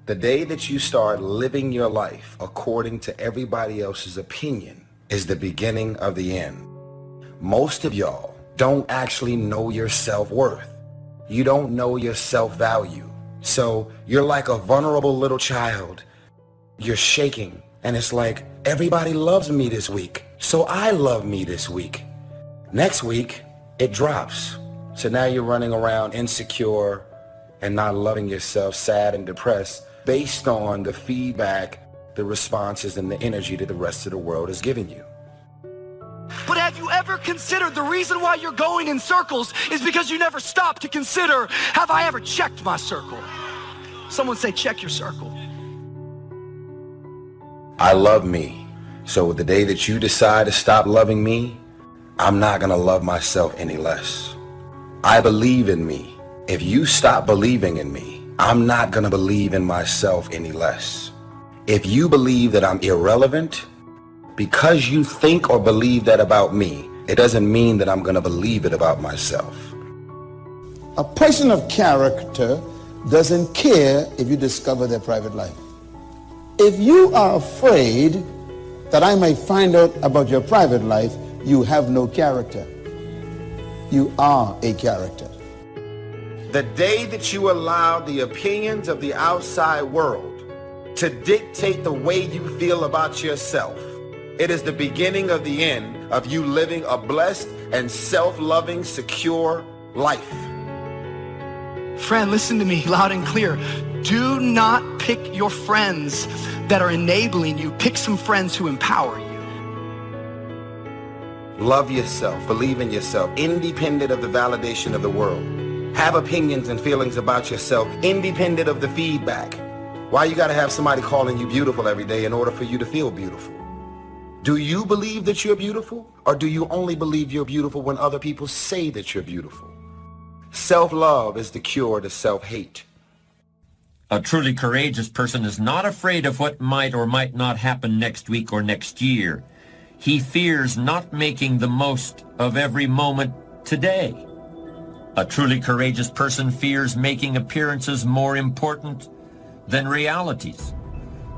The day that you start living your life according to everybody else's opinion is the beginning of the end. Most of y'all don't actually know your self-worth. You don't know your self-value. So you're like a vulnerable little child. You're shaking, and it's like, everybody loves me this week, so I love me this week. Next week, it drops. So now you're running around insecure and not loving yourself, sad and depressed, based on the feedback, the responses, and the energy that the rest of the world is giving you. But have you ever considered the reason why you're going in circles is because you never stop to consider, have I ever checked my circle? Someone say, check your circle. I love me. So the day that you decide to stop loving me, I'm not gonna love myself any less. I believe in me. If you stop believing in me, I'm not gonna believe in myself any less. If you believe that I'm irrelevant, because you think or believe that about me, it doesn't mean that I'm gonna believe it about myself. A person of character doesn't care if you discover their private life. If you are afraid that I may find out about your private life, you have no character. You are a character. The day that you allow the opinions of the outside world to dictate the way you feel about yourself, it is the beginning of the end of you living a blessed and self-loving, secure life. Friend, listen to me loud and clear. Do not pick your friends that are enabling you. Pick some friends who empower you. Love yourself, believe in yourself, independent of the validation of the world. Have opinions and feelings about yourself, independent of the feedback. Why you gotta have somebody calling you beautiful every day in order for you to feel beautiful? Do you believe that you're beautiful, or do you only believe you're beautiful when other people say that you're beautiful? Self-love is the cure to self-hate. A truly courageous person is not afraid of what might or might not happen next week or next year. He fears not making the most of every moment today. A truly courageous person fears making appearances more important than realities,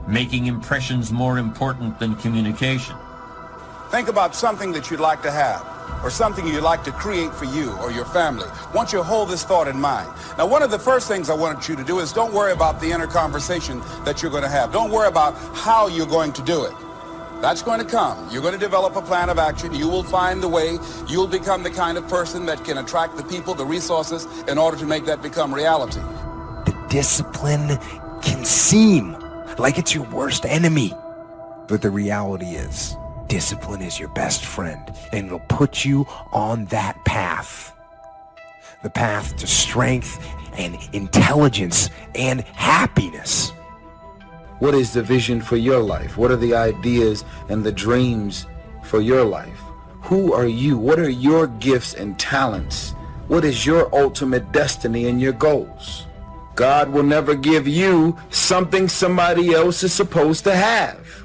making impressions more important than communication. Think about something that you'd like to have, or something you'd like to create for you or your family. I want you to hold this thought in mind. Now, one of the first things I want you to do is don't worry about the inner conversation that you're going to have. Don't worry about how you're going to do it. That's going to come. You're going to develop a plan of action. You will find the way. You'll become the kind of person that can attract the people, the resources, in order to make that become reality. The discipline can seem like it's your worst enemy, but the reality is, discipline is your best friend, and it'll put you on that path. The path to strength and intelligence and happiness. What is the vision for your life? What are the ideas and the dreams for your life? Who are you? What are your gifts and talents? What is your ultimate destiny and your goals? God will never give you something somebody else is supposed to have.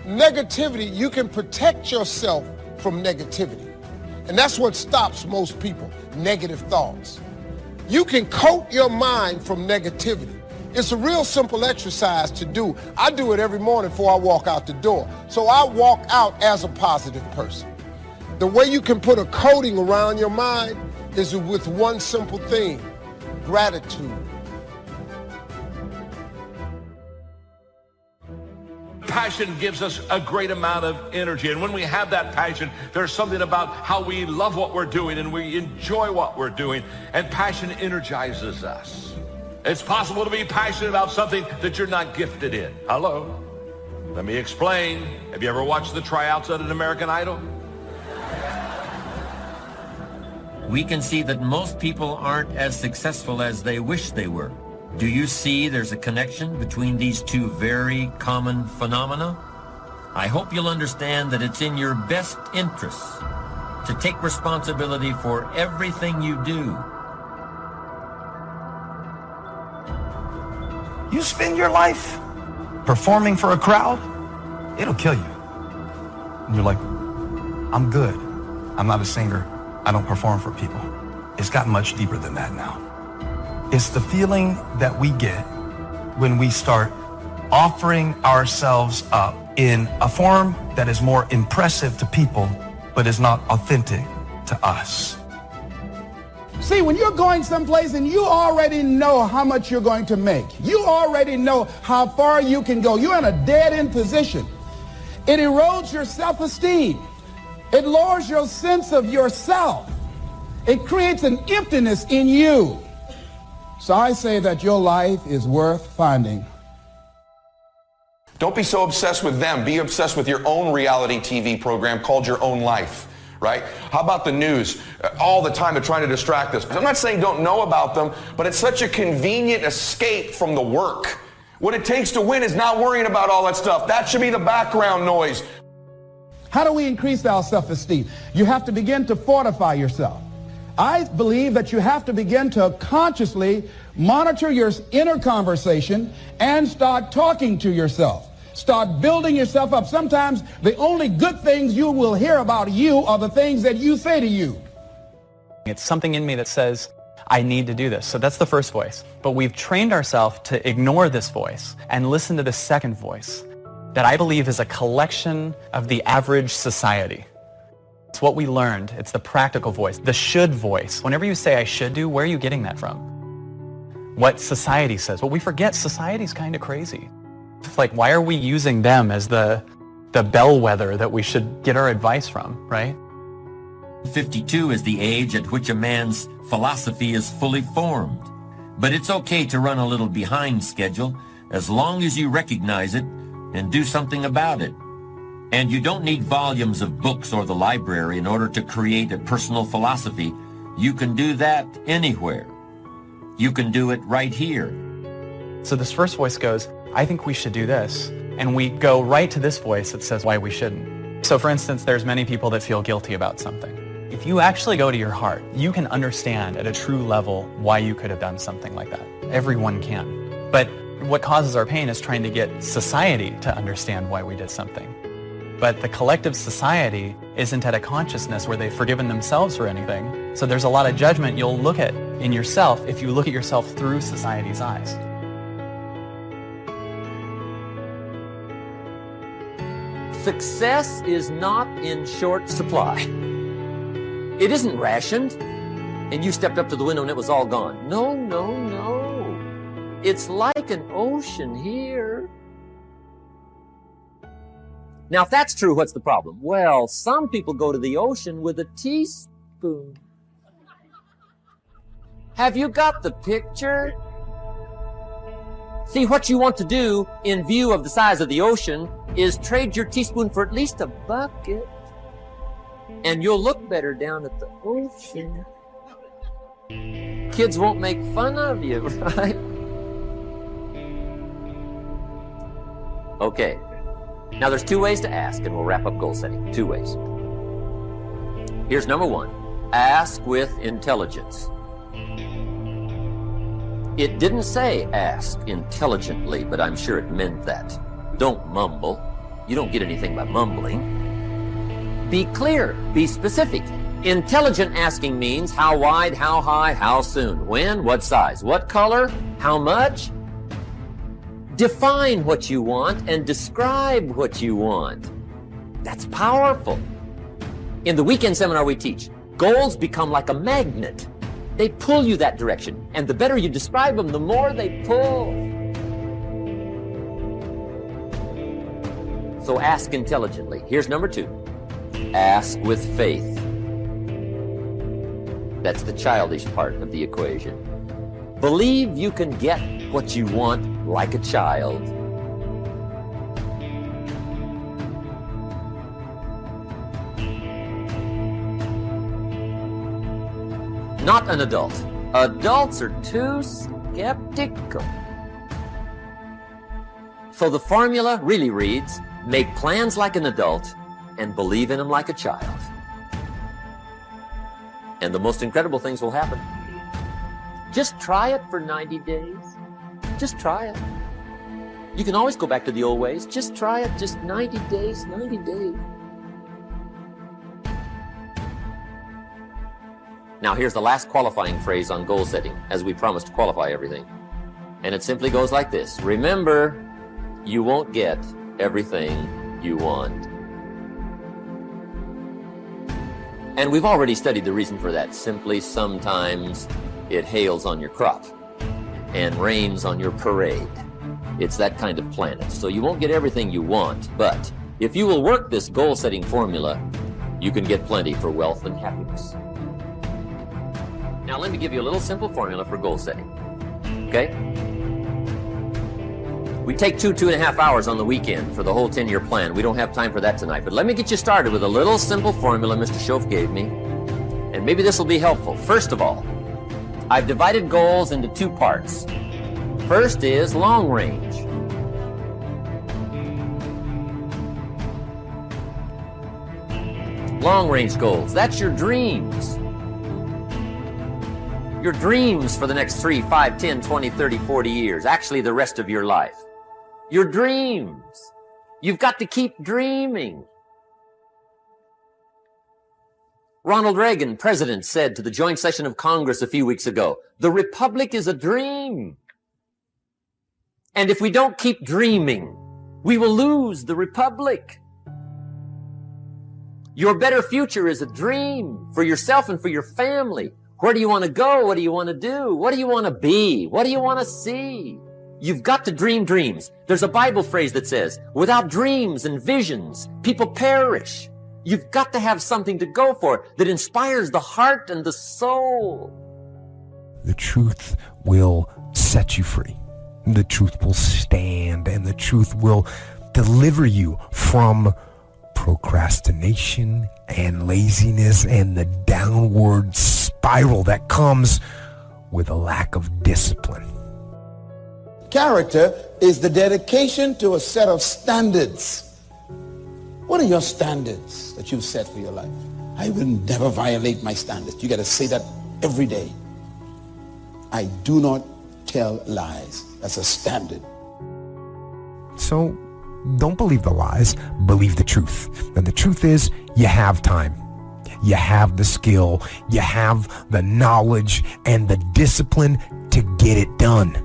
Negativity, you can protect yourself from negativity. And that's what stops most people, negative thoughts. You can coat your mind from negativity. It's a real simple exercise to do. I do it every morning before I walk out the door. So I walk out as a positive person. The way you can put a coating around your mind is with one simple thing: gratitude. Passion gives us a great amount of energy, and when we have that passion, there's something about how we love what we're doing and we enjoy what we're doing, and passion energizes us. It's possible to be passionate about something that you're not gifted in. Hello? Let me explain. Have you ever watched the tryouts at an American Idol? We can see that most people aren't as successful as they wish they were. Do you see there's a connection between these two very common phenomena? I hope you'll understand that it's in your best interests to take responsibility for everything you do. You spend your life performing for a crowd, it'll kill you. And you're like, I'm good. I'm not a singer. I don't perform for people. It's gotten much deeper than that now. It's the feeling that we get when we start offering ourselves up in a form that is more impressive to people, but is not authentic to us. See, when you're going someplace and you already know how much you're going to make, you already know how far you can go, you're in a dead-end position. It erodes your self-esteem. It lowers your sense of yourself. It creates an emptiness in you. So I say that your life is worth finding. Don't be so obsessed with them. Be obsessed with your own reality TV program called Your Own Life, right? How about the news? All the time they're trying to distract us. I'm not saying don't know about them, but it's such a convenient escape from the work. What it takes to win is not worrying about all that stuff. That should be the background noise. How do we increase our self-esteem? You have to begin to fortify yourself. I believe that you have to begin to consciously monitor your inner conversation and start talking to yourself. Start building yourself up. Sometimes the only good things you will hear about you are the things that you say to you. It's something in me that says, I need to do this. So that's the first voice. But we've trained ourselves to ignore this voice and listen to the second voice that I believe is a collection of the average society. It's what we learned. It's the practical voice, the should voice. Whenever you say I should do, where are you getting that from? What society says. But we forget society's kind of crazy. It's like, why are we using them as the bellwether that we should get our advice from, right? 52 is the age at which a man's philosophy is fully formed. But it's okay to run a little behind schedule as long as you recognize it and do something about it. And you don't need volumes of books or the library in order to create a personal philosophy. You can do that anywhere. You can do it right here. So this first voice goes, I think we should do this. And we go right to this voice that says why we shouldn't. So for instance, there's many people that feel guilty about something. If you actually go to your heart, you can understand at a true level why you could have done something like that. Everyone can. But what causes our pain is trying to get society to understand why we did something. But the collective society isn't at a consciousness where they've forgiven themselves for anything. So there's a lot of judgment you'll look at in yourself if you look at yourself through society's eyes. Success is not in short supply. It isn't rationed, and you stepped up to the window and it was all gone. No, no, no. It's like an ocean here. Now, if that's true, what's the problem? Well, some people go to the ocean with a teaspoon. Have you got the picture? See, what you want to do in view of the size of the ocean is trade your teaspoon for at least a bucket. And you'll look better down at the ocean. Kids won't make fun of you, right? Okay. Now there's two ways to ask, and we'll wrap up goal setting. Two ways. Here's number one. Ask with intelligence. It didn't say ask intelligently, but I'm sure it meant that. Don't mumble. You don't get anything by mumbling. Be clear. Be specific. Intelligent asking means how wide, how high, how soon, when, what size, what color, how much. Define what you want and describe what you want. That's powerful. In the weekend seminar we teach, goals become like a magnet. They pull you that direction, and the better you describe them, the more they pull. So ask intelligently. Here's number two. Ask with faith. That's the childish part of the equation. Believe you can get what you want like a child. Not an adult. Adults are too skeptical. So the formula really reads, make plans like an adult and believe in them like a child. And the most incredible things will happen. Just try it for 90 days. Just try it. You can always go back to the old ways. Just try it. Just 90 days, 90 days. Now here's the last qualifying phrase on goal setting, as we promised to qualify everything. And it simply goes like this. Remember, you won't get everything you want. And we've already studied the reason for that. Simply, sometimes it hails on your crop and rains on your parade. It's that kind of planet. So you won't get everything you want, but if you will work this goal-setting formula, you can get plenty for wealth and happiness. Now let me give you a little simple formula for goal setting. Okay? We take 2.5 hours on the weekend for the whole 10-year plan. We don't have time for that tonight, but let me get you started with a little simple formula Mr. Schoaf gave me, and maybe this will be helpful. First of all, I've divided goals into 2 parts. First is long range. Long range goals, that's your dreams. Your dreams for the next 3, 5, 10, 20, 30, 40 years. Actually, the rest of your life. Your dreams. You've got to keep dreaming. Ronald Reagan, president, said to the joint session of Congress a few weeks ago, "The Republic is a dream. And if we don't keep dreaming, we will lose the Republic." Your better future is a dream for yourself and for your family. Where do you want to go? What do you want to do? What do you want to be? What do you want to see? You've got to dream dreams. There's a Bible phrase that says, without dreams and visions, people perish. You've got to have something to go for that inspires the heart and the soul. The truth will set you free. The truth will stand, and the truth will deliver you from procrastination and laziness and the downward spiral that comes with a lack of discipline. Character is the dedication to a set of standards. What are your standards that you've set for your life? I will never violate my standards. You got to say that every day. I do not tell lies. That's a standard. So don't believe the lies, believe the truth. And the truth is, you have time. You have the skill, you have the knowledge and the discipline to get it done.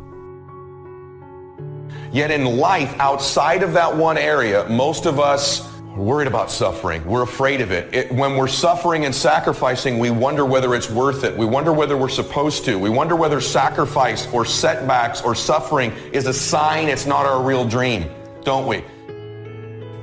Yet in life, outside of that one area, most of us are worried about suffering. We're afraid of it. When we're suffering and sacrificing, we wonder whether it's worth it. We wonder whether we're supposed to. We wonder whether sacrifice or setbacks or suffering is a sign it's not our real dream, don't we?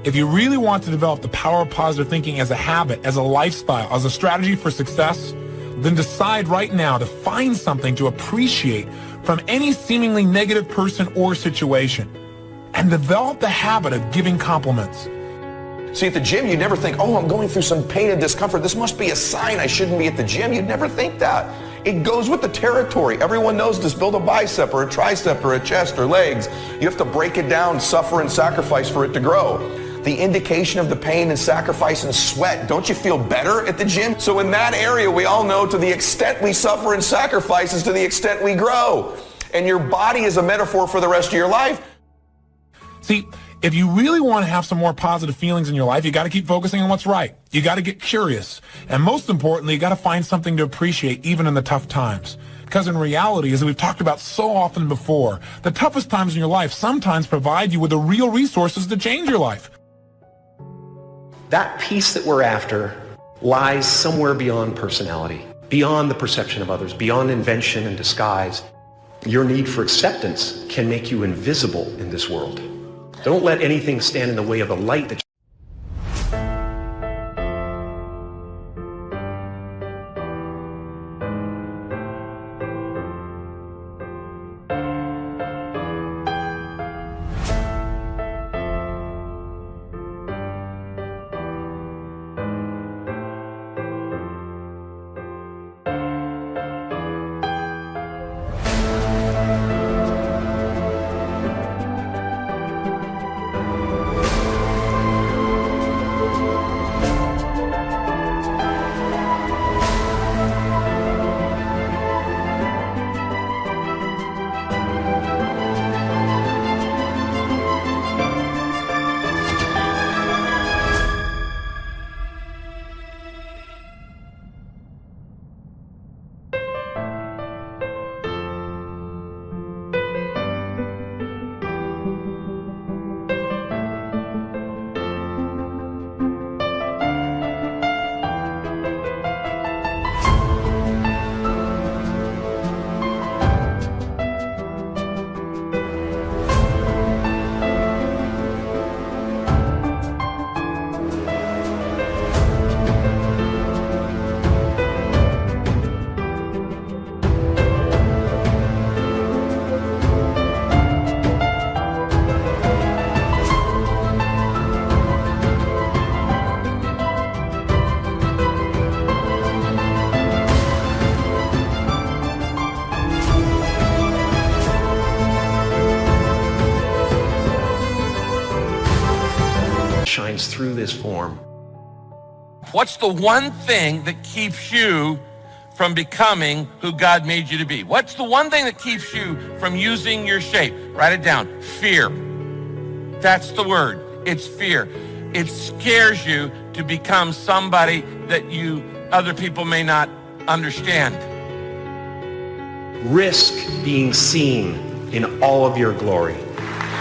If you really want to develop the power of positive thinking as a habit, as a lifestyle, as a strategy for success, then decide right now to find something to appreciate from any seemingly negative person or situation, and develop the habit of giving compliments. See, at the gym, you never think, oh, I'm going through some pain and discomfort. This must be a sign I shouldn't be at the gym. You'd never think that. It goes with the territory. Everyone knows to build a bicep or a tricep or a chest or legs. You have to break it down, suffer and sacrifice for it to grow. The indication of the pain and sacrifice and sweat. Don't you feel better at the gym? So in that area, we all know to the extent we suffer and sacrifice is to the extent we grow. And your body is a metaphor for the rest of your life. See, if you really want to have some more positive feelings in your life, you got to keep focusing on what's right. You got to get curious. And most importantly, you got to find something to appreciate even in the tough times. Because in reality, as we've talked about so often before, the toughest times in your life sometimes provide you with the real resources to change your life. That peace that we're after lies somewhere beyond personality, beyond the perception of others, beyond invention and disguise. Your need for acceptance can make you invisible in this world. Don't let anything stand in the way of the light that form. What's the one thing that keeps you from becoming who God made you to be? What's the one thing that keeps you from using your shape? Write it down. Fear. That's the word. It's fear. It scares you to become somebody that other people may not understand. Risk being seen in all of your glory.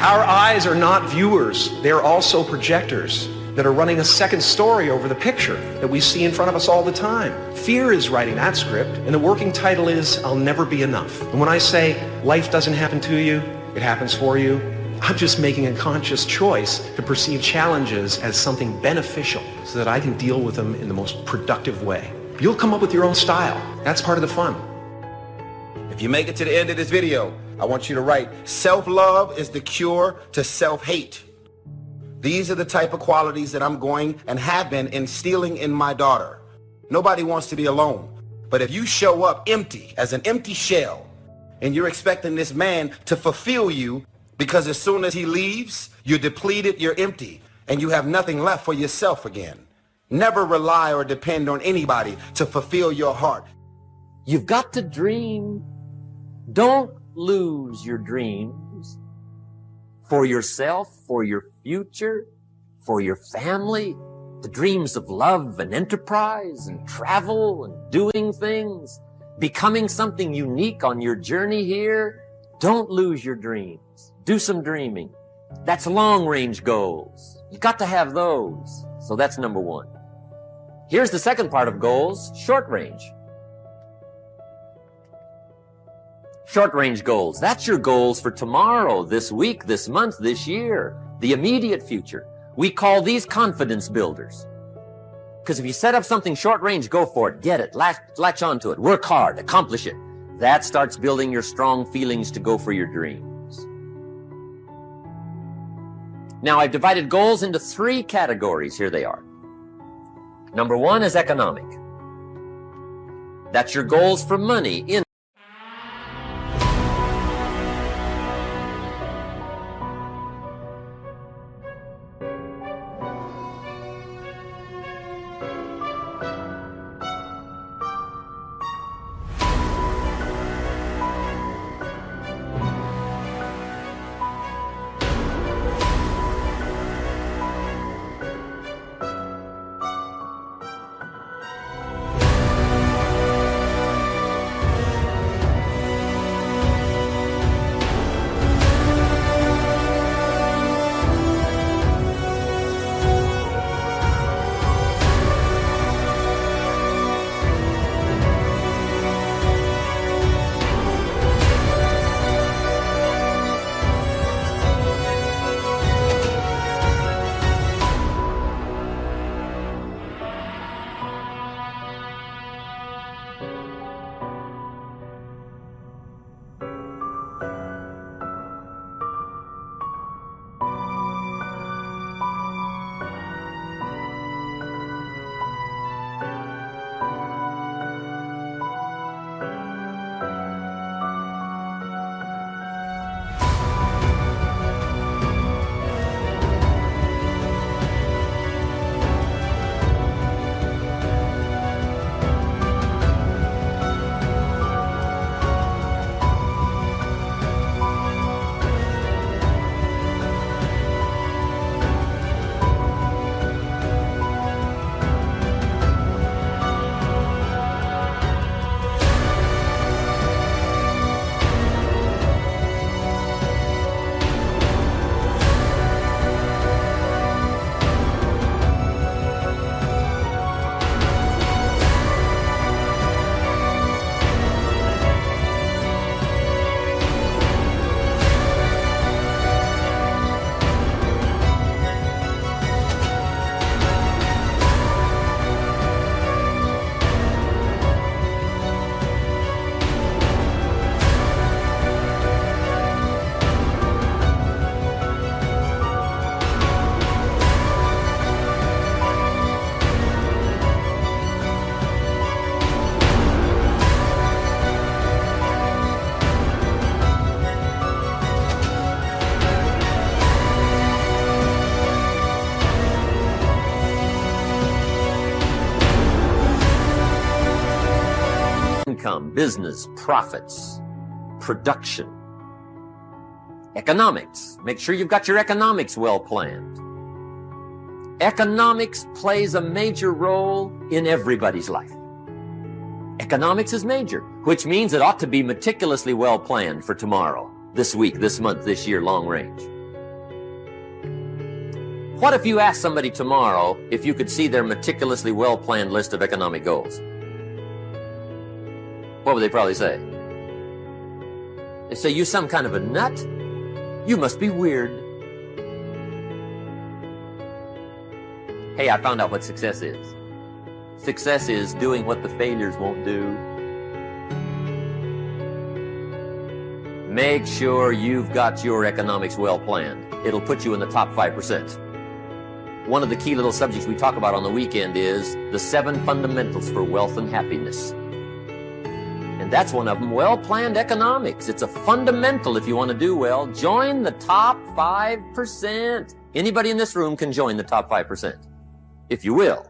Our eyes are not viewers. They're also projectors that are running a second story over the picture that we see in front of us all the time. Fear is writing that script, and the working title is, I'll Never Be Enough. And when I say life doesn't happen to you, it happens for you, I'm just making a conscious choice to perceive challenges as something beneficial so that I can deal with them in the most productive way. You'll come up with your own style. That's part of the fun. If you make it to the end of this video, I want you to write, self-love is the cure to self-hate. These are the type of qualities that I'm going and have been instilling in my daughter. Nobody wants to be alone. But if you show up empty, as an empty shell, and you're expecting this man to fulfill you, because as soon as he leaves, you're depleted, you're empty, and you have nothing left for yourself again. Never rely or depend on anybody to fulfill your heart. You've got to dream. Don't lose your dreams for yourself, for your future, for your family, the dreams of love and enterprise and travel and doing things, becoming something unique on your journey here. Don't lose your dreams. Do some dreaming. That's long-range goals. You've got to have those. So that's number one. Here's the second part of goals, short range. Short-range goals. That's your goals for tomorrow, this week, this month, this year, the immediate future. We call these confidence builders. Because if you set up something short-range, go for it, get it, latch onto it, work hard, accomplish it. That starts building your strong feelings to go for your dreams. Now, I've divided goals into 3 categories. Here they are. Number 1 is economic. That's your goals for money in income, business, profits, production. Economics. Make sure you've got your economics well planned. Economics plays a major role in everybody's life. Economics is major, which means it ought to be meticulously well planned for tomorrow, this week, this month, this year, long range. What if you asked somebody tomorrow if you could see their meticulously well planned list of economic goals? What would they probably say? They say, you some kind of a nut? You must be weird. Hey, I found out what success is. Success is doing what the failures won't do. Make sure you've got your economics well planned. It'll put you in the top 5%. One of the key little subjects we talk about on the weekend is the 7 fundamentals for wealth and happiness. And that's one of them, well-planned economics. It's a fundamental if you want to do well. Join the top 5%. Anybody in this room can join the top 5%, if you will.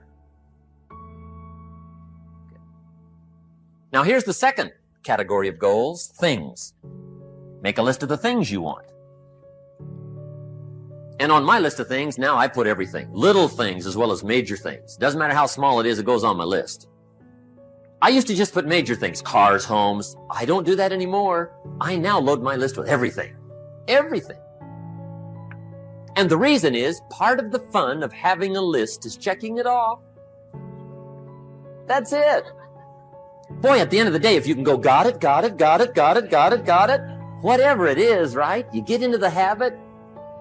Now here's the second category of goals, things. Make a list of the things you want. And on my list of things, now I put everything. Little things as well as major things. Doesn't matter how small it is, it goes on my list. I used to just put major things, cars, homes. I don't do that anymore. I now load my list with everything. Everything. And the reason is, part of the fun of having a list is checking it off. That's it. Boy, at the end of the day, if you can go, got it, got it, got it, got it, got it, got it, whatever it is, right? You get into the habit.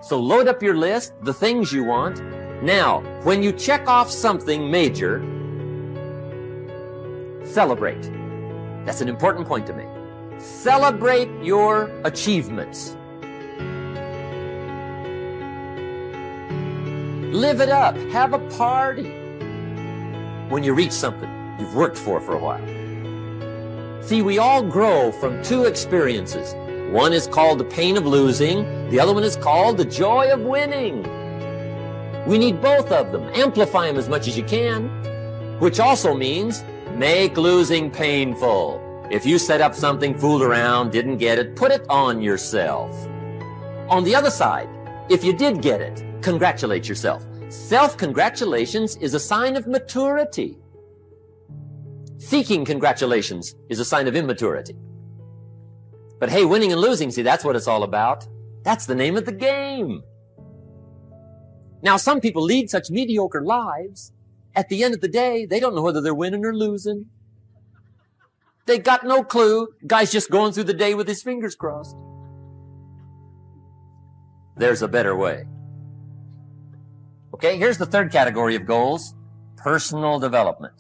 So load up your list, the things you want. Now, when you check off something major, celebrate. That's an important point to make. Celebrate your achievements. Live it up. Have a party when you reach something you've worked for a while. See, we all grow from 2 experiences. One is called the pain of losing. The other one is called the joy of winning. We need both of them. Amplify them as much as you can, which also means make losing painful. If you set up something, fooled around, didn't get it, put it on yourself. On the other side, if you did get it, congratulate yourself. Self-congratulations is a sign of maturity. Seeking congratulations is a sign of immaturity. But hey, winning and losing, see, that's what it's all about. That's the name of the game. Now, some people lead such mediocre lives, at the end of the day, they don't know whether they're winning or losing. They got no clue. Guy's just going through the day with his fingers crossed. There's a better way. Okay, here's the third category of goals, personal development.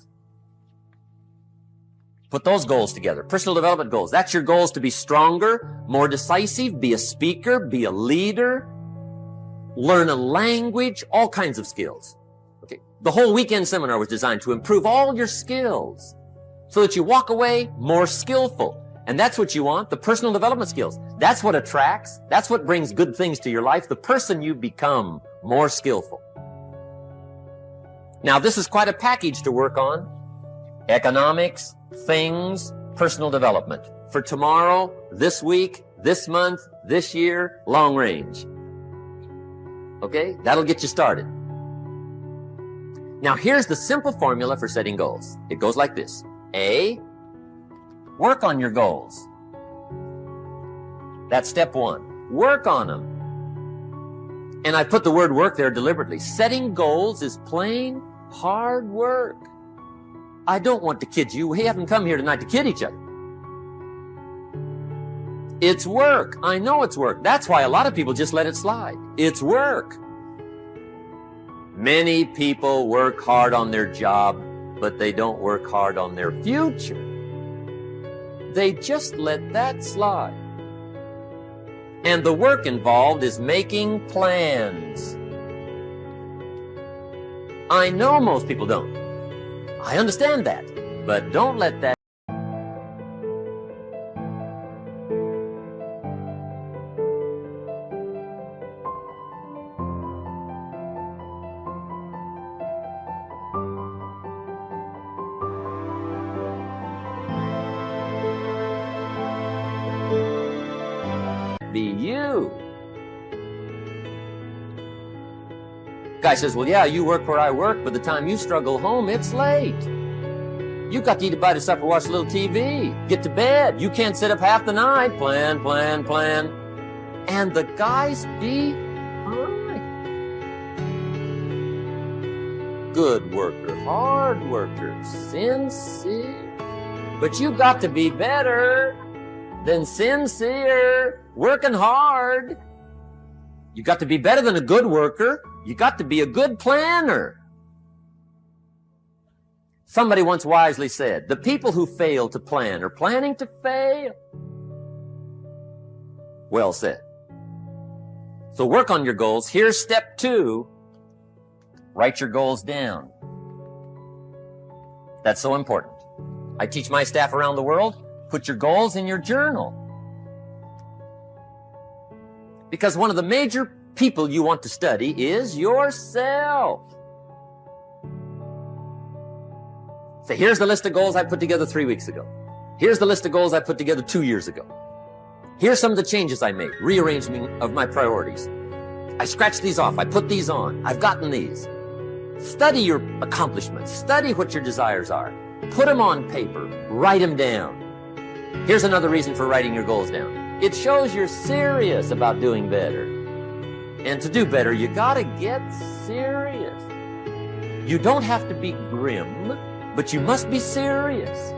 Put those goals together. Personal development goals. That's your goals to be stronger, more decisive, be a speaker, be a leader, learn a language, all kinds of skills. Okay. The whole weekend seminar was designed to improve all your skills so that you walk away more skillful. And that's what you want, the personal development skills. That's what attracts. That's what brings good things to your life. The person you become, more skillful. Now, this is quite a package to work on. Economics, things, personal development. For tomorrow, this week, this month, this year, long range. Okay? That'll get you started. Now, here's the simple formula for setting goals. It goes like this. A, work on your goals. That's step 1. Work on them. And I put the word work there deliberately. Setting goals is plain hard work. I don't want to kid you. We haven't come here tonight to kid each other. It's work. I know it's work. That's why a lot of people just let it slide. It's work. Many people work hard on their job, but they don't work hard on their future. They just let that slide. And the work involved is making plans. I know most people don't. I understand that, but don't let that can't be you. Guy says, well, yeah, you work where I work. By the time you struggle home, it's late. You got to eat a bite of supper, watch a little TV, get to bed. You can't sit up half the night. Plan. And the guys be good worker, hard worker, sincere. But you got to be better than sincere, working hard. You got to be better than a good worker. You got to be a good planner. Somebody once wisely said, the people who fail to plan are planning to fail. Well said. So work on your goals. Here's step 2. Write your goals down. That's so important. I teach my staff around the world, put your goals in your journal. Because one of the major people you want to study is yourself. Say, here's the list of goals I put together 3 weeks ago. Here's the list of goals I put together 2 years ago. Here's some of the changes I made, rearrangement of my priorities. I scratched these off, I put these on, I've gotten these. Study your accomplishments, study what your desires are. Put them on paper, write them down. Here's another reason for writing your goals down. It shows you're serious about doing better. And to do better, you gotta get serious. You don't have to be grim, but you must be serious.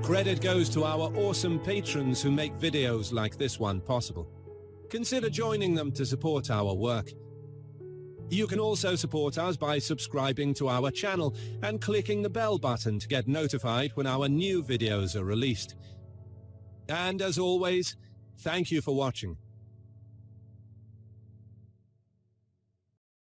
Credit goes to our awesome patrons who make videos like this one possible. Consider joining them to support our work. You can also support us by subscribing to our channel and clicking the bell button to get notified when our new videos are released. And as always, thank you for watching.